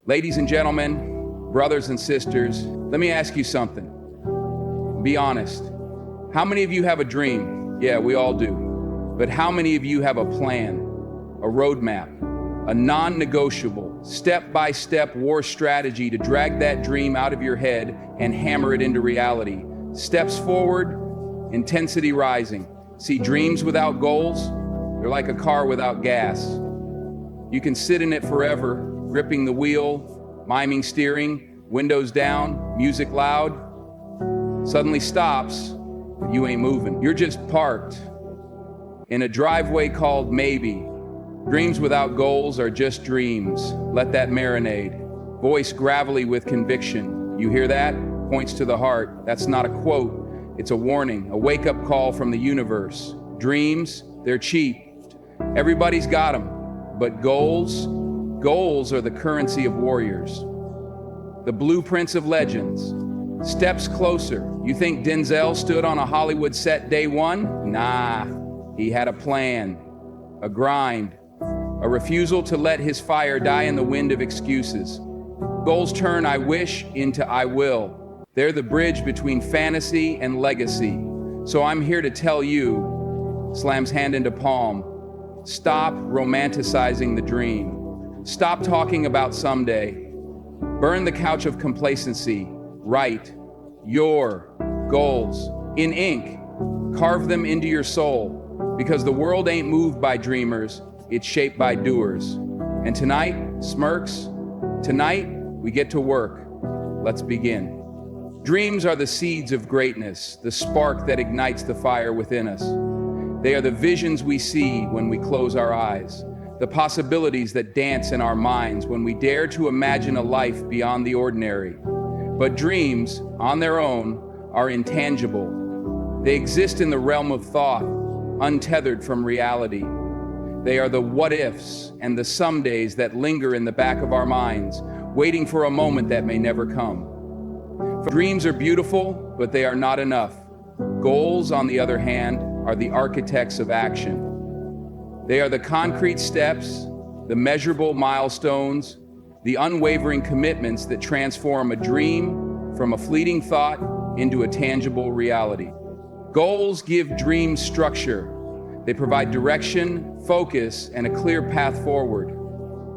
Ladies and gentlemen, brothers and sisters, let me ask you something. Be honest. How many of you have a dream? Yeah, we all do. But how many of you have a plan, a roadmap, a non-negotiable, step-by-step war strategy to drag that dream out of your head and hammer it into reality? Steps forward, intensity rising. See, dreams without goals, they're like a car without gas. You can sit in it forever, gripping the wheel, miming steering, windows down, music loud. Suddenly stops, but you ain't moving. You're just parked in a driveway called maybe. Dreams without goals are just dreams. Let that marinade. Voice gravelly with conviction. You hear that? Points to the heart. That's not a quote. It's a warning, a wake-up call from the universe. Dreams, they're cheap. Everybody's got them. But goals are the currency of warriors. The blueprints of legends. Steps closer. You think Denzel stood on a Hollywood set day one? Nah, he had a plan, a grind, a refusal to let his fire die in the wind of excuses. Goals turn I wish into I will. They're the bridge between fantasy and legacy. So I'm here to tell you, slams hand into palm, stop romanticizing the dream. Stop talking about someday. Burn the couch of complacency. Write your goals in ink. Carve them into your soul, because the world ain't moved by dreamers, it's shaped by doers. And tonight, Smirks, tonight we get to work. Let's begin. Dreams are the seeds of greatness, the spark that ignites the fire within us. They are the visions we see when we close our eyes, the possibilities that dance in our minds when we dare to imagine a life beyond the ordinary. But dreams, on their own, are intangible. They exist in the realm of thought, untethered from reality. They are the what-ifs and the somedays that linger in the back of our minds, waiting for a moment that may never come. Dreams are beautiful, but they are not enough. Goals, on the other hand, are the architects of action. They are the concrete steps, the measurable milestones, the unwavering commitments that transform a dream from a fleeting thought into a tangible reality. Goals give dreams structure. They provide direction, focus, and a clear path forward.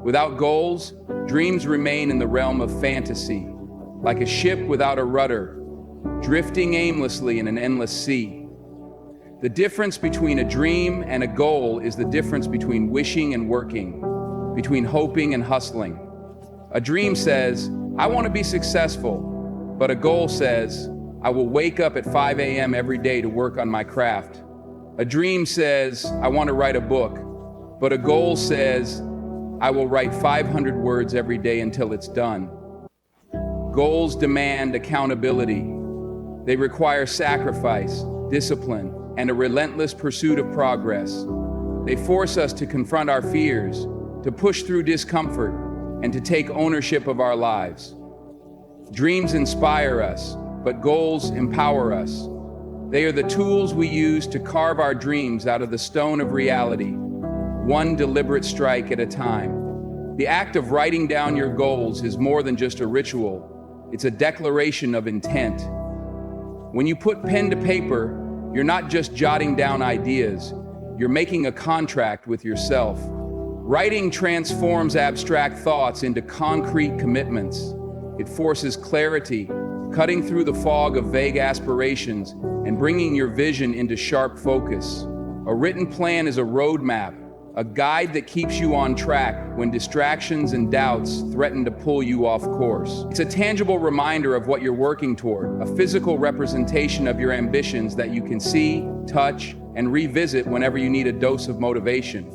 Without goals, dreams remain in the realm of fantasy, like a ship without a rudder, drifting aimlessly in an endless sea. The difference between a dream and a goal is the difference between wishing and working, between hoping and hustling. A dream says, I want to be successful, but a goal says, I will wake up at 5 a.m. every day to work on my craft. A dream says, I want to write a book, but a goal says, I will write 500 words every day until it's done. Goals demand accountability. They require sacrifice, discipline, and a relentless pursuit of progress. They force us to confront our fears, to push through discomfort, and to take ownership of our lives. Dreams inspire us, but goals empower us. They are the tools we use to carve our dreams out of the stone of reality, one deliberate strike at a time. The act of writing down your goals is more than just a ritual. It's a declaration of intent. When you put pen to paper, you're not just jotting down ideas, you're making a contract with yourself. Writing transforms abstract thoughts into concrete commitments. It forces clarity, cutting through the fog of vague aspirations and bringing your vision into sharp focus. A written plan is a roadmap, a guide that keeps you on track when distractions and doubts threaten to pull you off course. It's a tangible reminder of what you're working toward, a physical representation of your ambitions that you can see, touch, and revisit whenever you need a dose of motivation.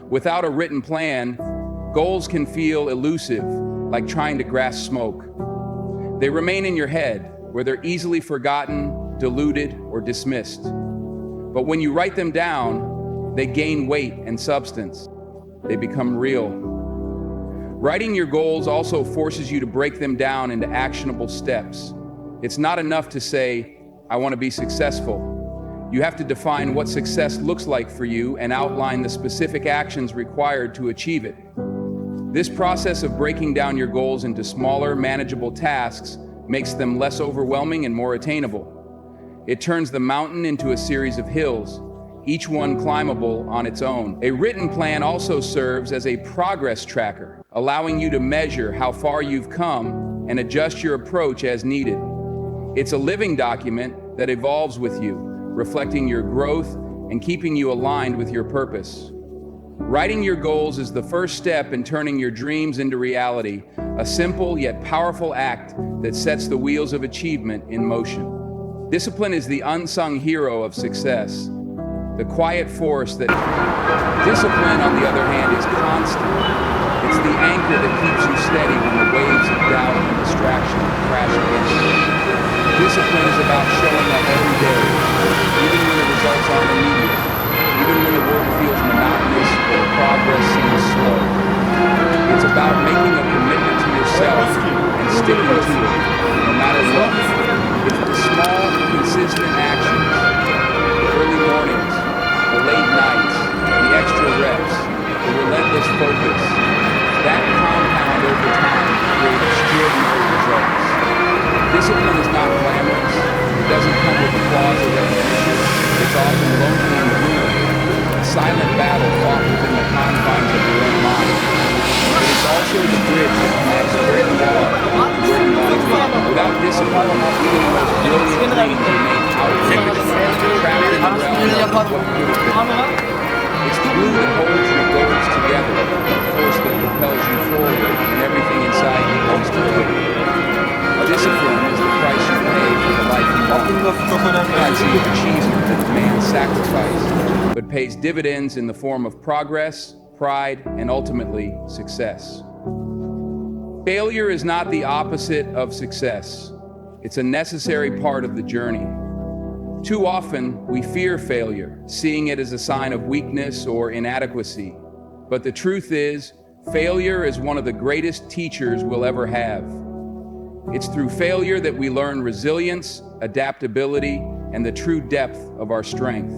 Without a written plan, goals can feel elusive, like trying to grasp smoke. They remain in your head, where they're easily forgotten, diluted, or dismissed. But when you write them down, they gain weight and substance. They become real. Writing your goals also forces you to break them down into actionable steps. It's not enough to say, I want to be successful. You have to define what success looks like for you and outline the specific actions required to achieve it. This process of breaking down your goals into smaller, manageable tasks makes them less overwhelming and more attainable. It turns the mountain into a series of hills, each one climbable on its own. A written plan also serves as a progress tracker, allowing you to measure how far you've come and adjust your approach as needed. It's a living document that evolves with you, reflecting your growth and keeping you aligned with your purpose. Writing your goals is the first step in turning your dreams into reality, a simple yet powerful act that sets the wheels of achievement in motion. Discipline is the unsung hero of success, the quiet force that... Discipline, on the other hand, is constant. It's the anchor that keeps you steady when the waves of doubt and distraction crash against you. Discipline is about showing up every day, even when the results aren't immediate, even when the work feels monotonous or the progress seems slow. It's about making a commitment to yourself and sticking to it, no matter what. It's the small, consistent actions, the early mornings, the late nights, the extra reps, the relentless focus, that compound over time create extraordinary results. Discipline is not glamorous. It doesn't come with applause or recognition. It's often lonely and brutal, a silent battle fought within the confines of your own mind. It is also the bridge that connects where you are to where you want to be. Without discipline, even the most brilliant dreams remain outdated, trapped in the realm of what could have been. It's the glue that holds your goals together, the force that propels you forward when everything inside you comes to life. Discipline is the price you pay for the life you want. It's the achievement that demands sacrifice, but pays dividends in the form of progress, pride, and ultimately success. Failure is not the opposite of success. It's a necessary part of the journey. Too often, we fear failure, seeing it as a sign of weakness or inadequacy. But the truth is, failure is one of the greatest teachers we'll ever have. It's through failure that we learn resilience, adaptability, and the true depth of our strength.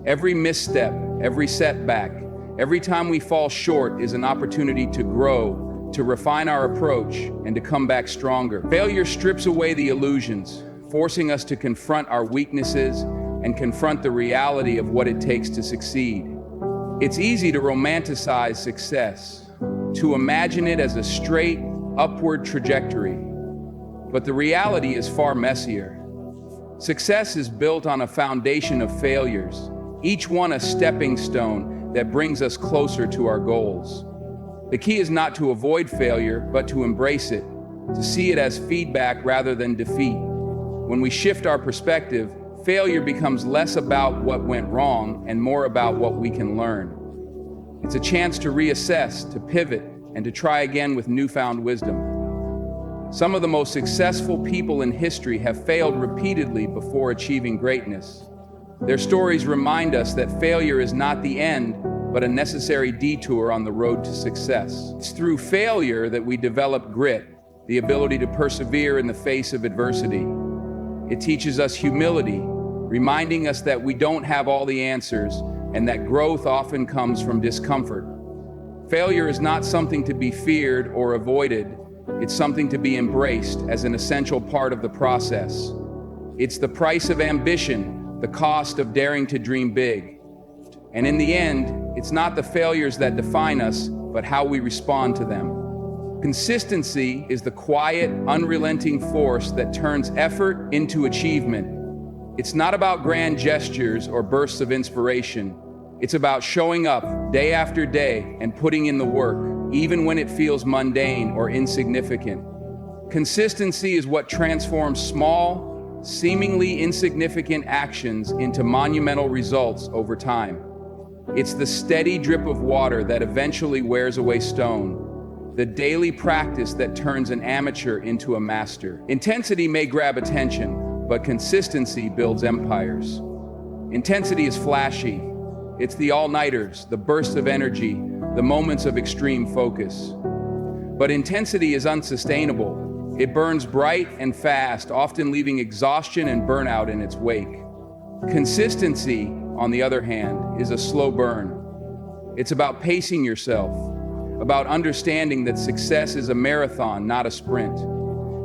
Every misstep, every setback, every time we fall short is an opportunity to grow, to refine our approach, and to come back stronger. Failure strips away the illusions, forcing us to confront our weaknesses and confront the reality of what it takes to succeed. It's easy to romanticize success, to imagine it as a straight, upward trajectory. But the reality is far messier. Success is built on a foundation of failures, each one a stepping stone that brings us closer to our goals. The key is not to avoid failure, but to embrace it, to see it as feedback rather than defeat. When we shift our perspective, failure becomes less about what went wrong and more about what we can learn. It's a chance to reassess, to pivot, and to try again with newfound wisdom. Some of the most successful people in history have failed repeatedly before achieving greatness. Their stories remind us that failure is not the end, but a necessary detour on the road to success. It's through failure that we develop grit, the ability to persevere in the face of adversity. It teaches us humility, reminding us that we don't have all the answers and that growth often comes from discomfort. Failure is not something to be feared or avoided. It's something to be embraced as an essential part of the process. It's the price of ambition, the cost of daring to dream big. And in the end, it's not the failures that define us, but how we respond to them. Consistency is the quiet, unrelenting force that turns effort into achievement. It's not about grand gestures or bursts of inspiration. It's about showing up day after day and putting in the work, even when it feels mundane or insignificant. Consistency is what transforms small, seemingly insignificant actions into monumental results over time. It's the steady drip of water that eventually wears away stone, the daily practice that turns an amateur into a master. Intensity may grab attention, but consistency builds empires. Intensity is flashy. It's the all-nighters, the bursts of energy, the moments of extreme focus. But intensity is unsustainable. It burns bright and fast, often leaving exhaustion and burnout in its wake. Consistency, on the other hand, is a slow burn. It's about pacing yourself, about understanding that success is a marathon, not a sprint.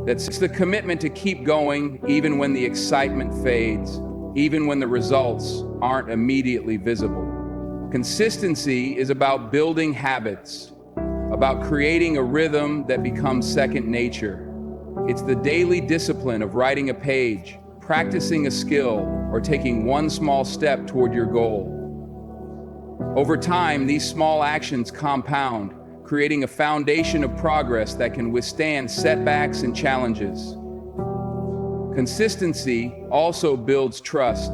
That's the commitment to keep going even when the excitement fades, even when the results aren't immediately visible. Consistency is about building habits, about creating a rhythm that becomes second nature. It's the daily discipline of writing a page, practicing a skill, or taking one small step toward your goal. Over time, these small actions compound, creating a foundation of progress that can withstand setbacks and challenges. Consistency also builds trust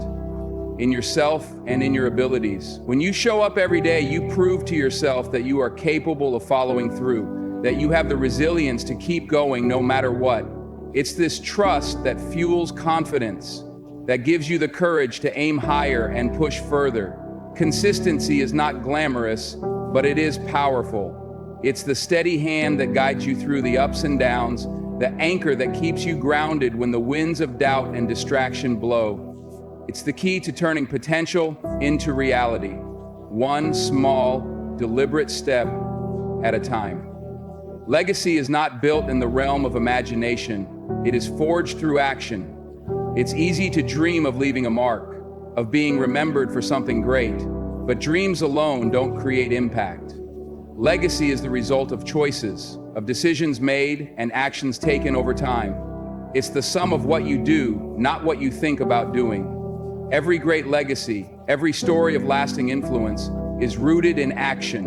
in yourself and in your abilities. When you show up every day, you prove to yourself that you are capable of following through, that you have the resilience to keep going no matter what. It's this trust that fuels confidence, that gives you the courage to aim higher and push further. Consistency is not glamorous, but it is powerful. It's the steady hand that guides you through the ups and downs, the anchor that keeps you grounded when the winds of doubt and distraction blow. It's the key to turning potential into reality, one small, deliberate step at a time. Legacy is not built in the realm of imagination. It is forged through action. It's easy to dream of leaving a mark, of being remembered for something great, but dreams alone don't create impact. Legacy is the result of choices, of decisions made and actions taken over time. It's the sum of what you do, not what you think about doing. Every great legacy, every story of lasting influence is rooted in action.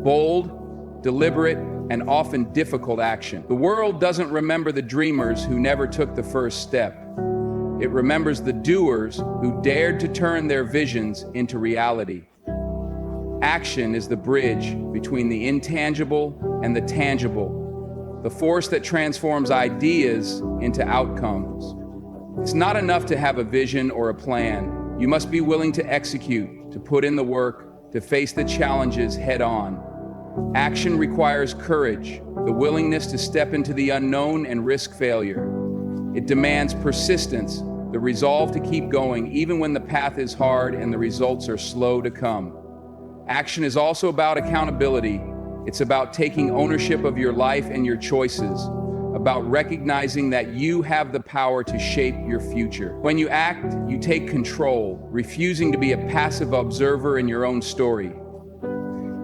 Bold, deliberate, and often difficult action. The world doesn't remember the dreamers who never took the first step. It remembers the doers who dared to turn their visions into reality. Action is the bridge between the intangible and the tangible, the force that transforms ideas into outcomes. It's not enough to have a vision or a plan. You must be willing to execute, to put in the work, to face the challenges head on. Action requires courage, the willingness to step into the unknown and risk failure. It demands persistence, the resolve to keep going even when the path is hard and the results are slow to come. Action is also about accountability. It's about taking ownership of your life and your choices, about recognizing that you have the power to shape your future. When you act, you take control, refusing to be a passive observer in your own story.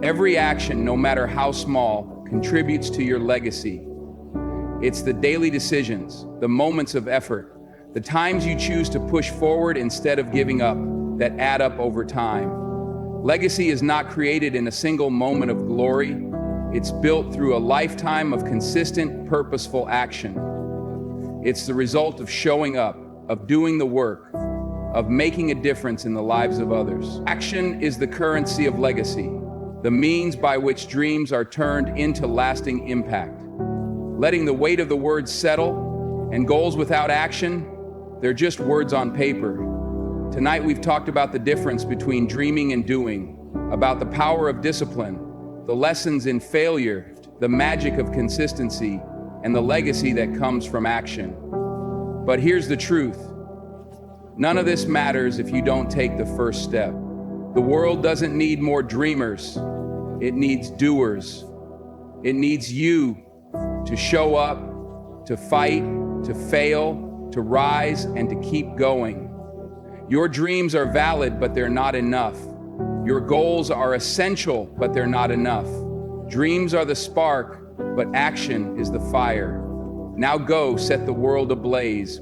Every action, no matter how small, contributes to your legacy. It's the daily decisions, the moments of effort, the times you choose to push forward instead of giving up, that add up over time. Legacy is not created in a single moment of glory. It's built through a lifetime of consistent, purposeful action. It's the result of showing up, of doing the work, of making a difference in the lives of others. Action is the currency of legacy, the means by which dreams are turned into lasting impact. Letting the weight of the words settle, and goals without action, they're just words on paper. Tonight we've talked about the difference between dreaming and doing, about the power of discipline, the lessons in failure, the magic of consistency, and the legacy that comes from action. But here's the truth. None of this matters if you don't take the first step. The world doesn't need more dreamers. It needs doers. It needs you to show up, to fight, to fail, to rise, and to keep going. Your dreams are valid, but they're not enough. Your goals are essential, but they're not enough. Dreams are the spark, but action is the fire. Now go set the world ablaze.